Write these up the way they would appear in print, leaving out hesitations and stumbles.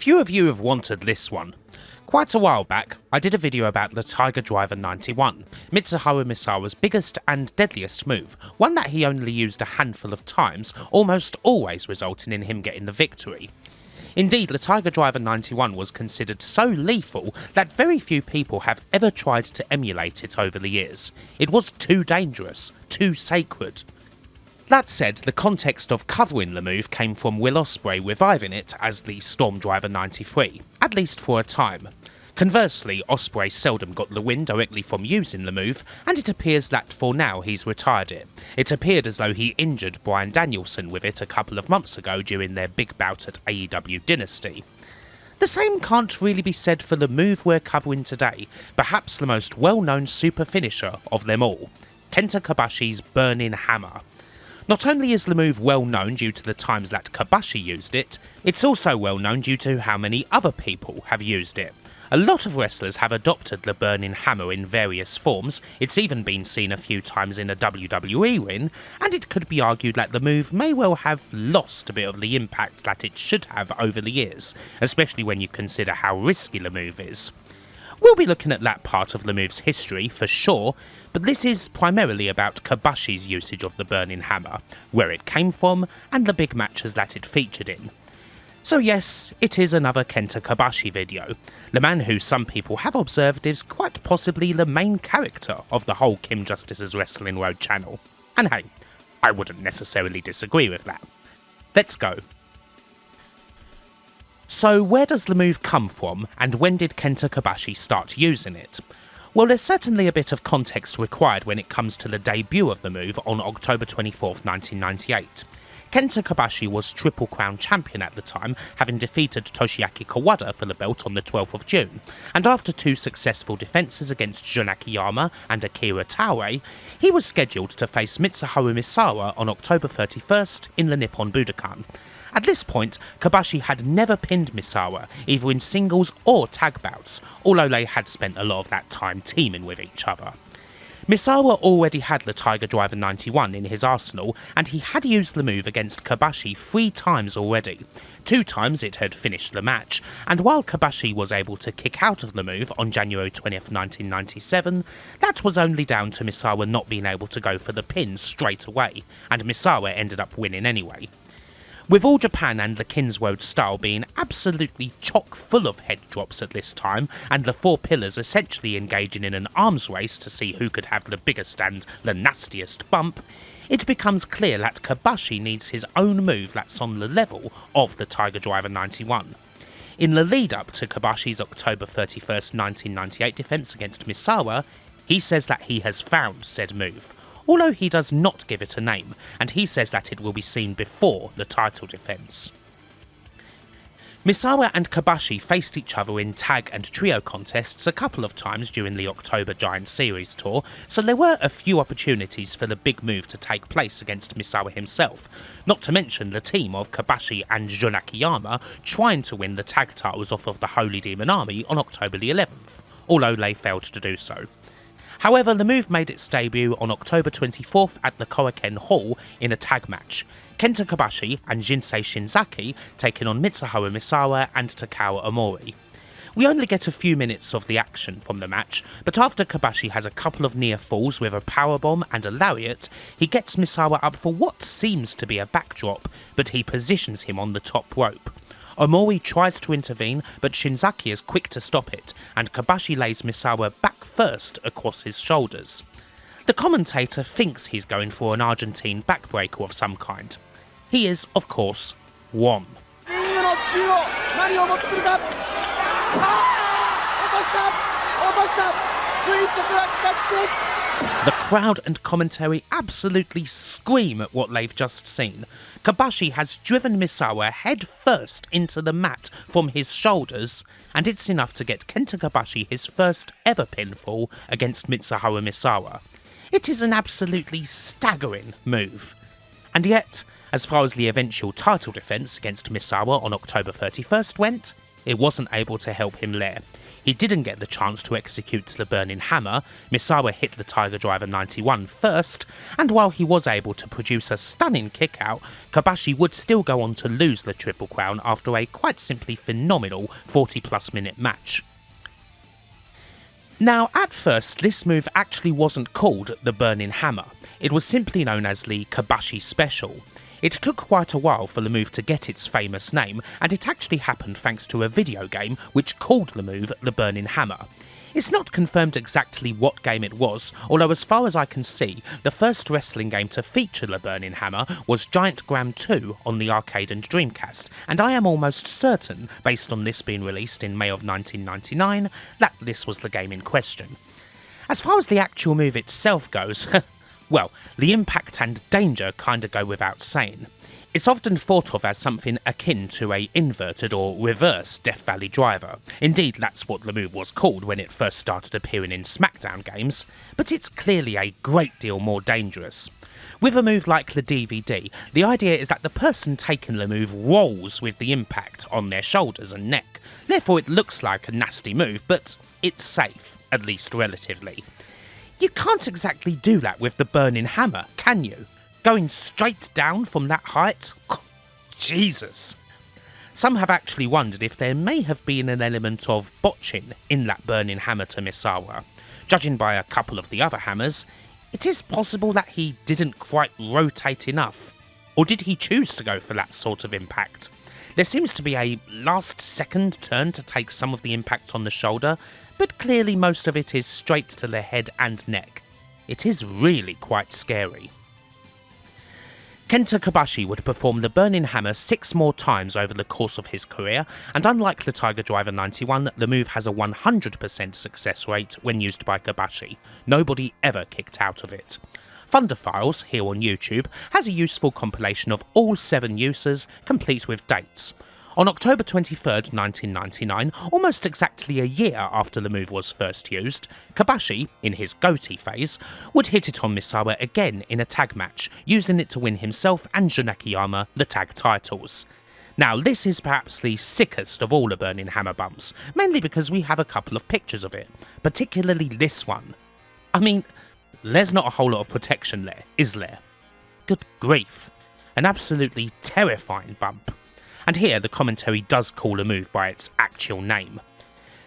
few of you have wanted this one. Quite a while back, I did a video about the Tiger Driver 91, Mitsuharu Misawa's biggest and deadliest move, one that he only used a handful of times, almost always resulting in him getting the victory. Indeed, the Tiger Driver 91 was considered so lethal that very few people have ever tried to emulate it over the years. It was too dangerous, too sacred. That said, the context of covering the move came from Will Ospreay reviving it as the Storm Driver 93, at least for a time. Conversely, Ospreay seldom got the win directly from using the move, and it appears that for now he's retired it. It appeared as though he injured Bryan Danielson with it a couple of months ago during their big bout at AEW Dynasty. The same can't really be said for the move we're covering today, perhaps the most well-known super finisher of them all, Kenta Kobashi's Burning Hammer. Not only is the move well known due to the times that Kobashi used it, it's also well known due to how many other people have used it. A lot of wrestlers have adopted the Burning Hammer in various forms, it's even been seen a few times in a WWE ring, and it could be argued that the move may well have lost a bit of the impact that it should have over the years, especially when you consider how risky the move is. We'll be looking at that part of the move's history for sure, but this is primarily about Kobashi's usage of the Burning Hammer, where it came from, and the big matches that it featured in. So yes, it is another Kenta Kobashi video, the man who some people have observed is quite possibly the main character of the whole Kim Justice's Wrestling Road channel. And hey, I wouldn't necessarily disagree with that. Let's go. So where does the move come from, and when did Kenta Kobashi start using it? Well, there's certainly a bit of context required when it comes to the debut of the move on October 24th, 1998. Kenta Kobashi was Triple Crown champion at the time, having defeated Toshiaki Kawada for the belt on the 12th of June, and after two successful defences against Jun Akiyama and Akira Taue, he was scheduled to face Mitsuharu Misawa on October 31st in the Nippon Budokan. At this point, Kobashi had never pinned Misawa, either in singles or tag bouts, although they had spent a lot of that time teaming with each other. Misawa already had the Tiger Driver 91 in his arsenal, and he had used the move against Kobashi 3 times already. 2 times it had finished the match, and while Kobashi was able to kick out of the move on January 20th, 1997, that was only down to Misawa not being able to go for the pin straight away, and Misawa ended up winning anyway. With All Japan and the Kingsroad style being absolutely chock full of head drops at this time, and the 4 pillars essentially engaging in an arms race to see who could have the biggest and the nastiest bump, it becomes clear that Kobashi needs his own move that's on the level of the Tiger Driver 91. In the lead up to Kobashi's October 31st, 1998 defence against Misawa, he says that he has found said move, although he does not give it a name, and he says that it will be seen before the title defence. Misawa and Kobashi faced each other in tag and trio contests a couple of times during the October Giant Series tour, so there were a few opportunities for the big move to take place against Misawa himself, not to mention the team of Kobashi and Jun Akiyama trying to win the tag titles off of the Holy Demon Army on October the 11th, although they failed to do so. However, the move made its debut on October 24th at the Korakuen Hall in a tag match, Kenta Kobashi and Jinsei Shinzaki taking on Mitsuharu Misawa and Takao Omori. We only get a few minutes of the action from the match, but after Kobashi has a couple of near falls with a powerbomb and a lariat, he gets Misawa up for what seems to be a backdrop, but he positions him on the top rope. Omori tries to intervene, but Shinzaki is quick to stop it, and Kobashi lays Misawa back first across his shoulders. The commentator thinks he's going for an Argentine backbreaker of some kind. He is, of course, won. The crowd and commentary absolutely scream at what they've just seen. Kobashi has driven Misawa head first into the mat from his shoulders, and it's enough to get Kenta Kobashi his first ever pinfall against Mitsuharu Misawa. It is an absolutely staggering move. And yet, as far as the eventual title defence against Misawa on October 31st went, it wasn't able to help him there. He didn't get the chance to execute the Burning Hammer, Misawa hit the Tiger Driver 91 first, and while he was able to produce a stunning kick-out, Kobashi would still go on to lose the Triple Crown after a quite simply phenomenal 40+ minute match. Now, at first, this move actually wasn't called the Burning Hammer, it was simply known as the Kobashi Special. It took quite a while for the move to get its famous name, and it actually happened thanks to a video game which called the move the Burning Hammer. It's not confirmed exactly what game it was, although as far as I can see, the first wrestling game to feature the Burning Hammer was Giant Gram 2 on the arcade and Dreamcast, and I am almost certain, based on this being released in May of 1999, that this was the game in question. As far as the actual move itself goes, well, the impact and danger kinda go without saying. It's often thought of as something akin to a inverted or reverse Death Valley driver. Indeed, that's what the move was called when it first started appearing in SmackDown games, but it's clearly a great deal more dangerous. With a move like the DVD, the idea is that the person taking the move rolls with the impact on their shoulders and neck. Therefore it looks like a nasty move, but it's safe, at least relatively. You can't exactly do that with the Burning Hammer, can you? Going straight down from that height? Jesus. Some have actually wondered if there may have been an element of botching in that Burning Hammer to Misawa. Judging by a couple of the other hammers, it is possible that he didn't quite rotate enough. Or did he choose to go for that sort of impact? There seems to be a last second turn to take some of the impact on the shoulder, but clearly most of it is straight to the head and neck. It is really quite scary. Kenta Kobashi would perform the Burning Hammer 6 more times over the course of his career, and unlike the Tiger Driver 91, the move has a 100% success rate when used by Kobashi. Nobody ever kicked out of it. Thunder Files, here on YouTube, has a useful compilation of all 7 uses, complete with dates. On October 23rd, 1999, almost exactly a year after the move was first used, Kobashi, in his goatee phase, would hit it on Misawa again in a tag match, using it to win himself and Jun Akiyama the tag titles. Now, this is perhaps the sickest of all the Burning Hammer bumps, mainly because we have a couple of pictures of it, particularly this one. I mean, there's not a whole lot of protection there, is there? Good grief. An absolutely terrifying bump. And here the commentary does call the move by its actual name.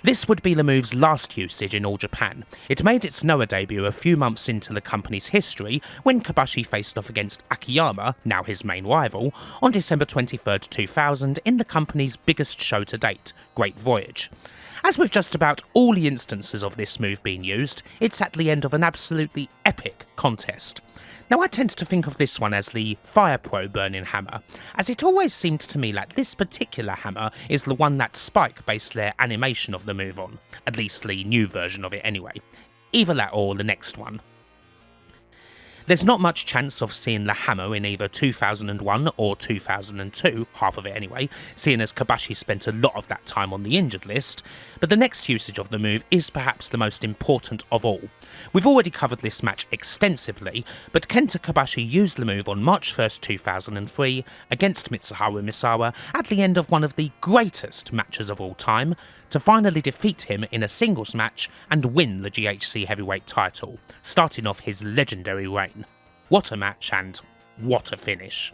This would be the move's last usage in all Japan. It made its Noah debut a few months into the company's history when Kobashi faced off against Akiyama, now his main rival, on December 23rd, 2000 in the company's biggest show to date, Great Voyage. As with just about all the instances of this move being used, it's at the end of an absolutely epic contest. Now I tend to think of this one as the Fire Pro Burning Hammer, as it always seemed to me that this particular hammer is the one that Spike based their animation of the move on, at least the new version of it anyway. Either that or the next one. There's not much chance of seeing the hammer in either 2001 or 2002, half of it anyway, seeing as Kobashi spent a lot of that time on the injured list, but the next usage of the move is perhaps the most important of all. We've already covered this match extensively, but Kenta Kobashi used the move on March 1st, 2003 against Mitsuharu Misawa at the end of one of the greatest matches of all time, to finally defeat him in a singles match and win the GHC heavyweight title, starting off his legendary reign. What a match and what a finish.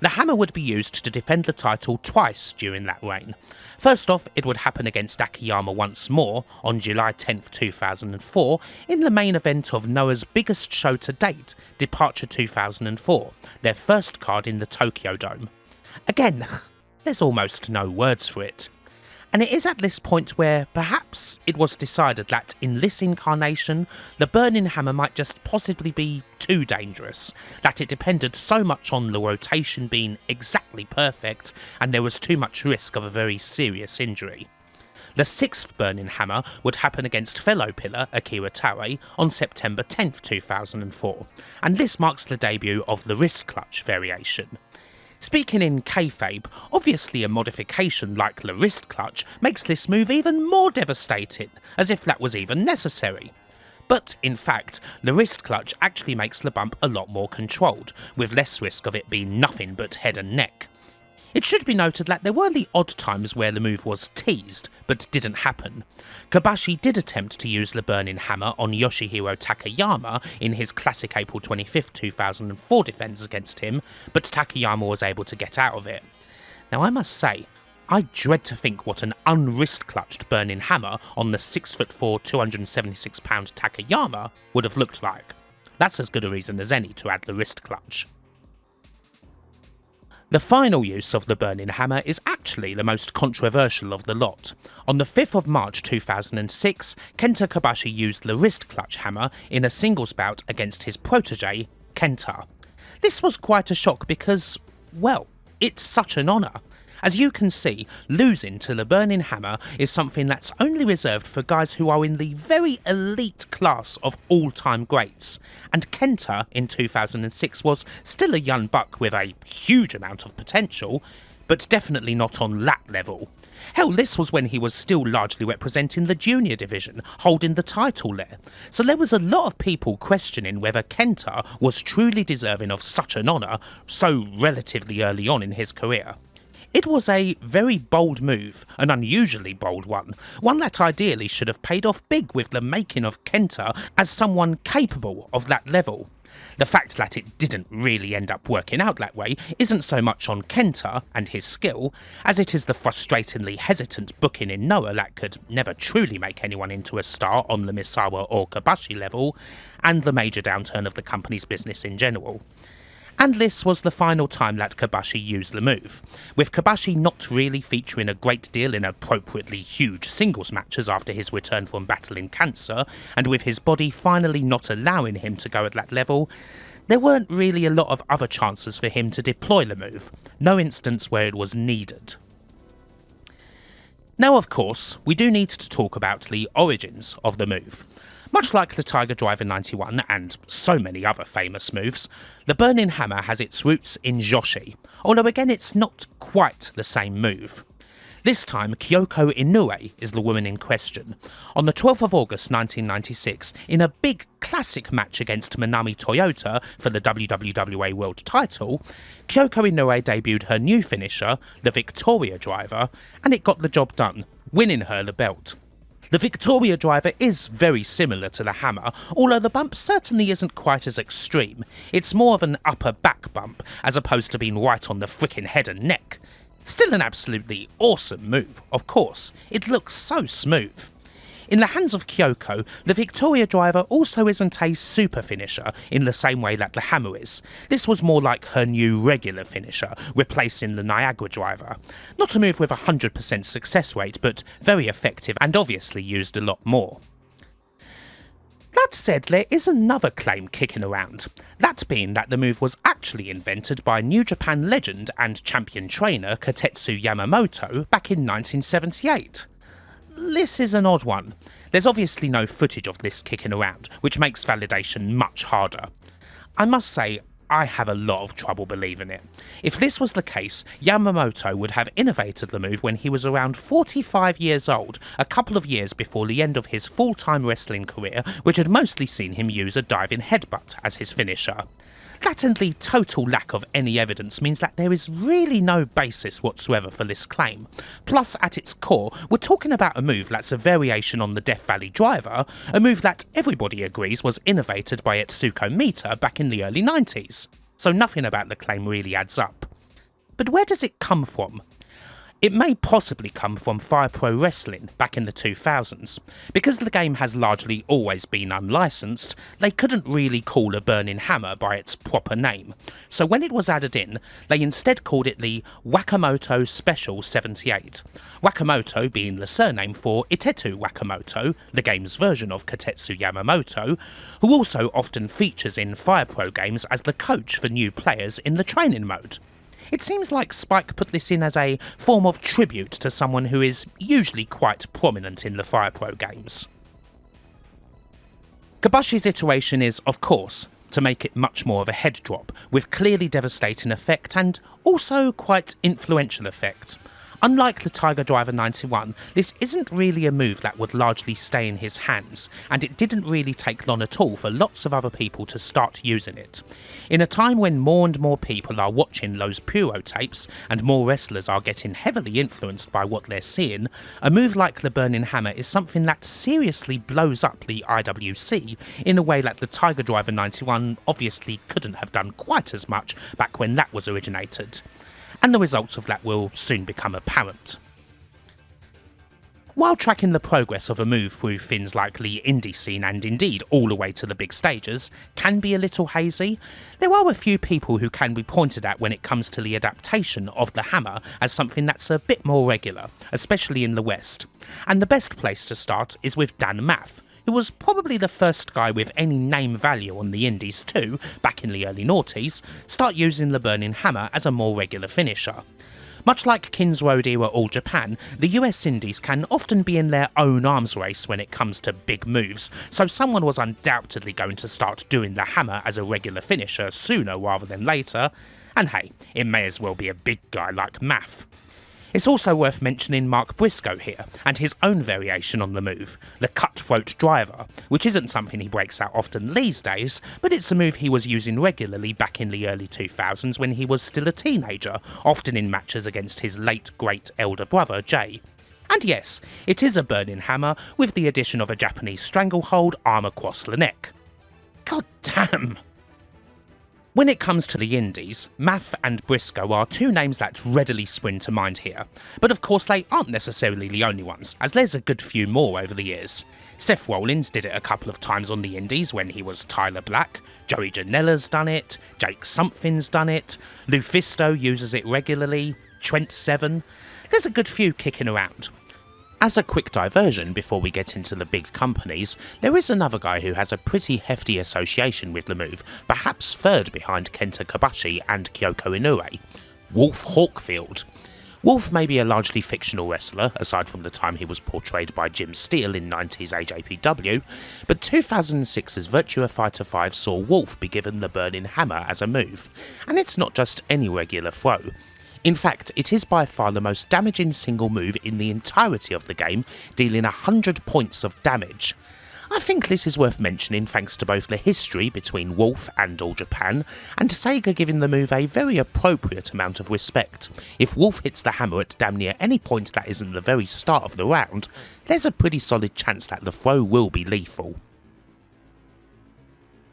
The hammer would be used to defend the title twice during that reign. First off, it would happen against Akiyama once more on July 10th, 2004 in the main event of Noah's biggest show to date, Departure 2004, their first card in the Tokyo Dome. Again, there's almost no words for it. And it is at this point where perhaps it was decided that in this incarnation, the Burning Hammer might just possibly be too dangerous, that it depended so much on the rotation being exactly perfect, and there was too much risk of a very serious injury. The 6th Burning Hammer would happen against fellow pillar Akira Taue on September 10th, 2004, and this marks the debut of the wrist clutch variation. Speaking in kayfabe, obviously a modification like the wrist clutch makes this move even more devastating, as if that was even necessary. But in fact, the wrist clutch actually makes the bump a lot more controlled, with less risk of it being nothing but head and neck. It should be noted that there were the odd times where the move was teased, but didn't happen. Kobashi did attempt to use the Burning Hammer on Yoshihiro Takayama in his classic April 25th 2004 defence against him, but Takayama was able to get out of it. Now I must say, I dread to think what an unwrist-clutched Burning Hammer on the 6'4", 276-pound Takayama would have looked like. That's as good a reason as any to add the wrist clutch. The final use of the Burning Hammer is actually the most controversial of the lot. On the 5th of March 2006, Kenta Kobashi used the wrist clutch hammer in a singles bout against his protege, Kenta. This was quite a shock because, well, it's such an honour. As you can see, losing to the Burning Hammer is something that's only reserved for guys who are in the very elite class of all-time greats, and Kenta in 2006 was still a young buck with a huge amount of potential, but definitely not on that level. Hell, this was when he was still largely representing the junior division, holding the title there, so there was a lot of people questioning whether Kenta was truly deserving of such an honour so relatively early on in his career. It was a very bold move, an unusually bold one that ideally should have paid off big with the making of Kenta as someone capable of that level. The fact that it didn't really end up working out that way isn't so much on Kenta and his skill, as it is the frustratingly hesitant booking in Inoue that could never truly make anyone into a star on the Misawa or Kobashi level, and the major downturn of the company's business in general. And this was the final time that Kobashi used the move, with Kobashi not really featuring a great deal in appropriately huge singles matches after his return from battling cancer, and with his body finally not allowing him to go at that level. There weren't really a lot of other chances for him to deploy the move, no instance where it was needed. Now of course, we do need to talk about the origins of the move. Much like the Tiger Driver 91 and so many other famous moves, the Burning Hammer has its roots in Joshi, although again it's not quite the same move. This time, Kyoko Inoue is the woman in question. On the 12th of August 1996, in a big classic match against Manami Toyota for the WWA World title, Kyoko Inoue debuted her new finisher, the Victoria Driver, and it got the job done, winning her the belt. The Victoria Driver is very similar to the hammer, although the bump certainly isn't quite as extreme. It's more of an upper back bump, as opposed to being right on the frickin' head and neck. Still an absolutely awesome move, of course. It looks so smooth. In the hands of Kyoko, the Victoria Driver also isn't a super finisher in the same way that the hammer is. This was more like her new regular finisher, replacing the Niagara Driver. Not a move with 100% success rate, but very effective and obviously used a lot more. That said, there is another claim kicking around, that being that the move was actually invented by New Japan legend and champion trainer Katetsu Yamamoto back in 1978. This is an odd one. There's obviously no footage of this kicking around, which makes validation much harder. I must say, I have a lot of trouble believing it. If this was the case, Yamamoto would have innovated the move when he was around 45 years old, a couple of years before the end of his full-time wrestling career, which had mostly seen him use a diving headbutt as his finisher. That and the total lack of any evidence means that there is really no basis whatsoever for this claim. Plus, at its core, we're talking about a move that's a variation on the Death Valley Driver, a move that everybody agrees was innovated by Etsuko Mita back in the early 90s. So nothing about the claim really adds up. But where does it come from? It may possibly come from Fire Pro Wrestling back in the 2000s. Because the game has largely always been unlicensed, they couldn't really call a Burning Hammer by its proper name. So when it was added in, they instead called it the Wakamoto Special 78. Wakamoto being the surname for Itetu Wakamoto, the game's version of Katetsu Yamamoto, who also often features in Fire Pro games as the coach for new players in the training mode. It seems like Spike put this in as a form of tribute to someone who is usually quite prominent in the Fire Pro games. Kobashi's iteration is, of course, to make it much more of a head drop, with clearly devastating effect and also quite influential effect. Unlike the Tiger Driver 91, this isn't really a move that would largely stay in his hands, and it didn't really take long at all for lots of other people to start using it. In a time when more and more people are watching those Puro tapes and more wrestlers are getting heavily influenced by what they're seeing, a move like the Burning Hammer is something that seriously blows up the IWC in a way that the Tiger Driver 91 obviously couldn't have done quite as much back when that was originated. And the results of that will soon become apparent. While tracking the progress of a move through things like the indie scene and indeed all the way to the big stages can be a little hazy, there are a few people who can be pointed at when it comes to the adaptation of the hammer as something that's a bit more regular, especially in the West. And the best place to start is with Dan Maff, who was probably the first guy with any name value on the indies to, back in the early noughties, start using the Burning Hammer as a more regular finisher. Much like Kings Road era All Japan, the US indies can often be in their own arms race when it comes to big moves, so someone was undoubtedly going to start doing the hammer as a regular finisher sooner rather than later, and hey, it may as well be a big guy like Maff. It's also worth mentioning Mark Briscoe here, and his own variation on the move, the cutthroat driver, which isn't something he breaks out often these days, but it's a move he was using regularly back in the early 2000s when he was still a teenager, often in matches against his late great elder brother Jay. And yes, it is a Burning Hammer with the addition of a Japanese stranglehold arm across the neck. God damn! When it comes to the indies, Maff and Briscoe are two names that readily spring to mind here, but of course they aren't necessarily the only ones, as there's a good few more over the years. Seth Rollins did it a couple of times on the indies when he was Tyler Black, Joey Janela's done it, Jake Something's done it, Lufisto uses it regularly, Trent Seven. There's a good few kicking around. As a quick diversion before we get into the big companies, there is another guy who has a pretty hefty association with the move, perhaps third behind Kenta Kobashi and Kyoko Inoue: Wolf Hawkfield. Wolf may be a largely fictional wrestler, aside from the time he was portrayed by Jim Steele in 90s AJPW, but 2006's Virtua Fighter 5 saw Wolf be given the Burning Hammer as a move, and it's not just any regular throw. In fact, it is by far the most damaging single move in the entirety of the game, dealing 100 points of damage. I think this is worth mentioning thanks to both the history between Wolf and All Japan, and Sega giving the move a very appropriate amount of respect. If Wolf hits the hammer at damn near any point that isn't the very start of the round, there's a pretty solid chance that the throw will be lethal.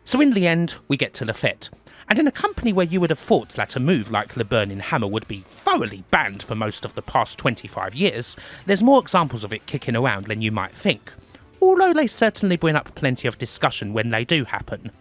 So in the end, we get to the Fed. And in a company where you would have thought that a move like the Burning Hammer would be thoroughly banned for most of the past 25 years, there's more examples of it kicking around than you might think, although they certainly bring up plenty of discussion when they do happen.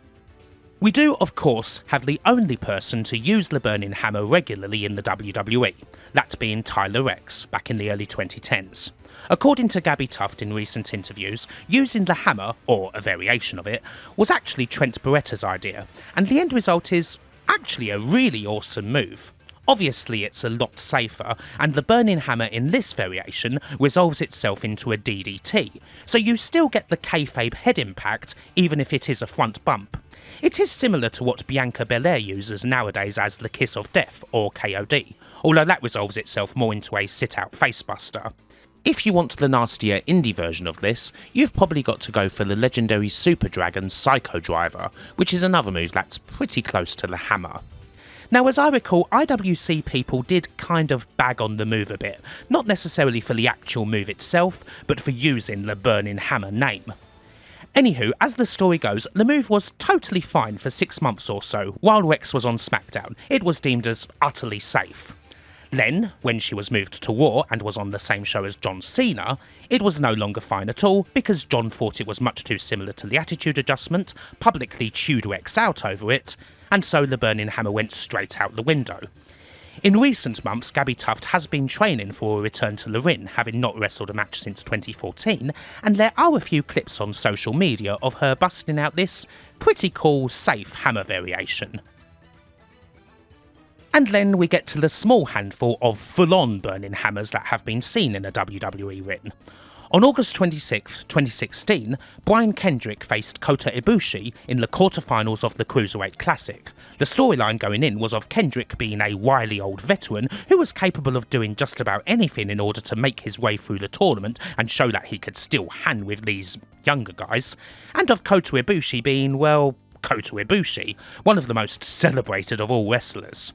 We do, of course, have the only person to use the Burning Hammer regularly in the WWE, that being Tyler Rex, back in the early 2010s. According to Gabby Tuft in recent interviews, using the hammer, or a variation of it, was actually Trent Beretta's idea, and the end result is actually a really awesome move. Obviously it's a lot safer, and the Burning Hammer in this variation resolves itself into a DDT, so you still get the kayfabe head impact even if it is a front bump. It is similar to what Bianca Belair uses nowadays as the Kiss of Death, or KOD, although that resolves itself more into a sit-out facebuster. If you want the nastier indie version of this, you've probably got to go for the legendary Super Dragon Psycho Driver, which is another move that's pretty close to the hammer. Now, as I recall, IWC people did kind of bag on the move a bit, not necessarily for the actual move itself, but for using the Burning Hammer name. Anywho, as the story goes, the move was totally fine for 6 months or so, while Rex was on SmackDown. It was deemed as utterly safe. Then, when she was moved to Raw and was on the same show as John Cena, it was no longer fine at all because John thought it was much too similar to the Attitude Adjustment, publicly chewed Rex out over it, and so the Burning Hammer went straight out the window. In recent months, Gabby Tuft has been training for a return to the ring, having not wrestled a match since 2014, and there are a few clips on social media of her busting out this pretty cool, safe hammer variation. And then we get to the small handful of full-on Burning Hammers that have been seen in a WWE ring. On August 26, 2016, Brian Kendrick faced Kota Ibushi in the quarterfinals of the Cruiserweight Classic. The storyline going in was of Kendrick being a wily old veteran who was capable of doing just about anything in order to make his way through the tournament and show that he could still hang with these younger guys, and of Kota Ibushi being, well, Kota Ibushi, one of the most celebrated of all wrestlers.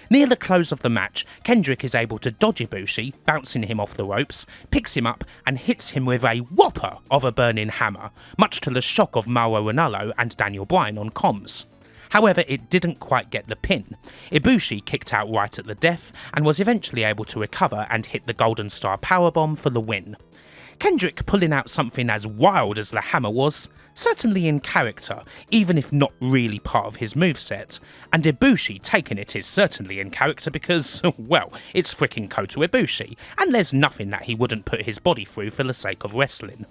Near the close of the match, Kendrick is able to dodge Ibushi, bouncing him off the ropes, picks him up and hits him with a whopper of a burning hammer, much to the shock of Mauro Ranallo and Daniel Bryan on comms. However, it didn't quite get the pin. Ibushi kicked out right at the death and was eventually able to recover and hit the Golden Star Powerbomb for the win. Kendrick pulling out something as wild as the hammer was certainly in character, even if not really part of his moveset, and Ibushi taking it is certainly in character because, well, it's frickin' Kota Ibushi, and there's nothing that he wouldn't put his body through for the sake of wrestling.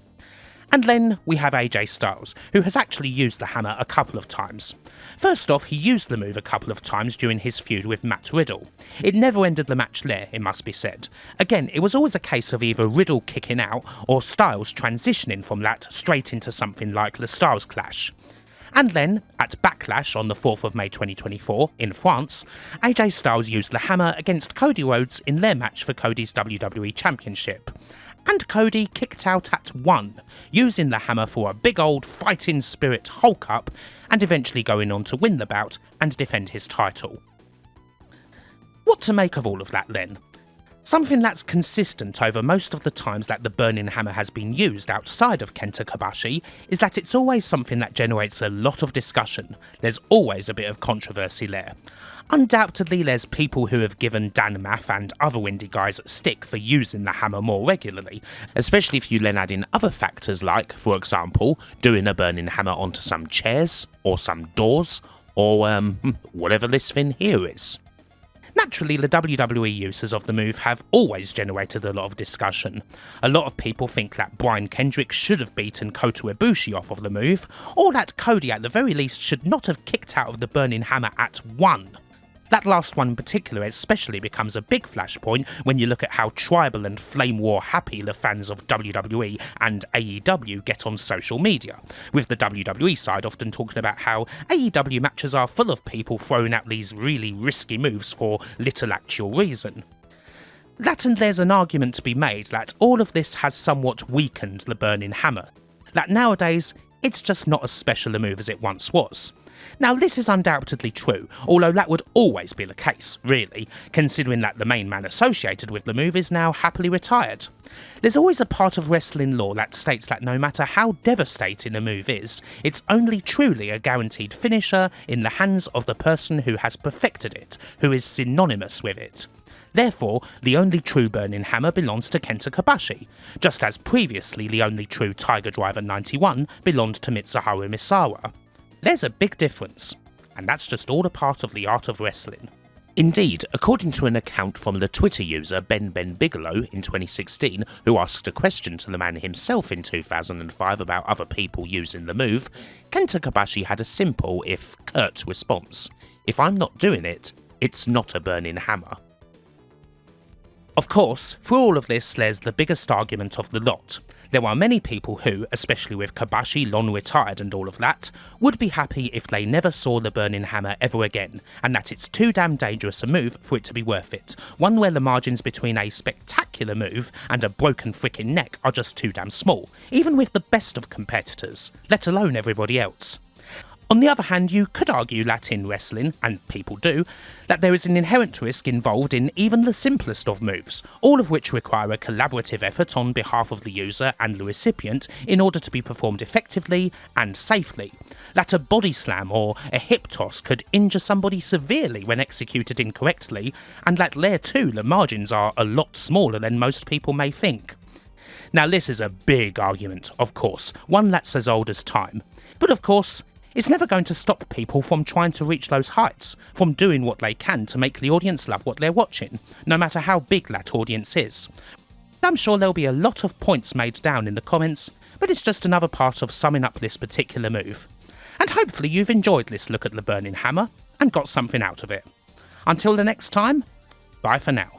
And then we have AJ Styles, who has actually used the hammer a couple of times. First off, he used the move a couple of times during his feud with Matt Riddle. It never ended the match there, it must be said. Again, it was always a case of either Riddle kicking out or Styles transitioning from that straight into something like the Styles Clash. And then, at Backlash on the 4th of May 2024, in France, AJ Styles used the hammer against Cody Rhodes in their match for Cody's WWE Championship. And Cody kicked out at 1, using the hammer for a big old fighting spirit Hulk up, and eventually going on to win the bout and defend his title. What to make of all of that then? Something that's consistent over most of the times that the Burning Hammer has been used outside of Kenta Kobashi is that it's always something that generates a lot of discussion. There's always a bit of controversy there. Undoubtedly, there's people who have given Dan Maff and other indie guys stick for using the hammer more regularly, especially if you then add in other factors like, for example, doing a Burning Hammer onto some chairs, or some doors, or whatever this thing here is. Naturally, the WWE uses of the move have always generated a lot of discussion. A lot of people think that Brian Kendrick should have beaten Kota Ibushi off of the move, or that Cody at the very least should not have kicked out of the Burning Hammer at 1. That last one in particular especially becomes a big flashpoint when you look at how tribal and flame war happy the fans of WWE and AEW get on social media, with the WWE side often talking about how AEW matches are full of people throwing out these really risky moves for little actual reason. That and there's an argument to be made that all of this has somewhat weakened the Burning Hammer, that nowadays it's just not as special a move as it once was. Now, this is undoubtedly true, although that would always be the case, really, considering that the main man associated with the move is now happily retired. There's always a part of wrestling lore that states that no matter how devastating a move is, it's only truly a guaranteed finisher in the hands of the person who has perfected it, who is synonymous with it. Therefore, the only true Burning Hammer belongs to Kenta Kobashi, just as previously the only true Tiger Driver 91 belonged to Mitsuharu Misawa. There's a big difference, and that's just all a part of the art of wrestling. Indeed, according to an account from the Twitter user Ben Bigelow in 2016, who asked a question to the man himself in 2005 about other people using the move, Kenta Kobashi had a simple, if curt, response: "If I'm not doing it, it's not a Burning Hammer." Of course, through all of this there's the biggest argument of the lot. There are many people who, especially with Kobashi long retired and all of that, would be happy if they never saw the Burning Hammer ever again, and that it's too damn dangerous a move for it to be worth it. One where the margins between a spectacular move and a broken frickin' neck are just too damn small, even with the best of competitors, let alone everybody else. On the other hand, you could argue that in wrestling, and people do, that there is an inherent risk involved in even the simplest of moves, all of which require a collaborative effort on behalf of the user and the recipient in order to be performed effectively and safely. That a body slam or a hip toss could injure somebody severely when executed incorrectly, and that there too the margins are a lot smaller than most people may think. Now this is a big argument, of course, one that's as old as time, but of course, it's never going to stop people from trying to reach those heights, from doing what they can to make the audience love what they're watching, no matter how big that audience is. I'm sure there'll be a lot of points made down in the comments, but it's just another part of summing up this particular move. And hopefully you've enjoyed this look at the Burning Hammer and got something out of it. Until the next time, bye for now.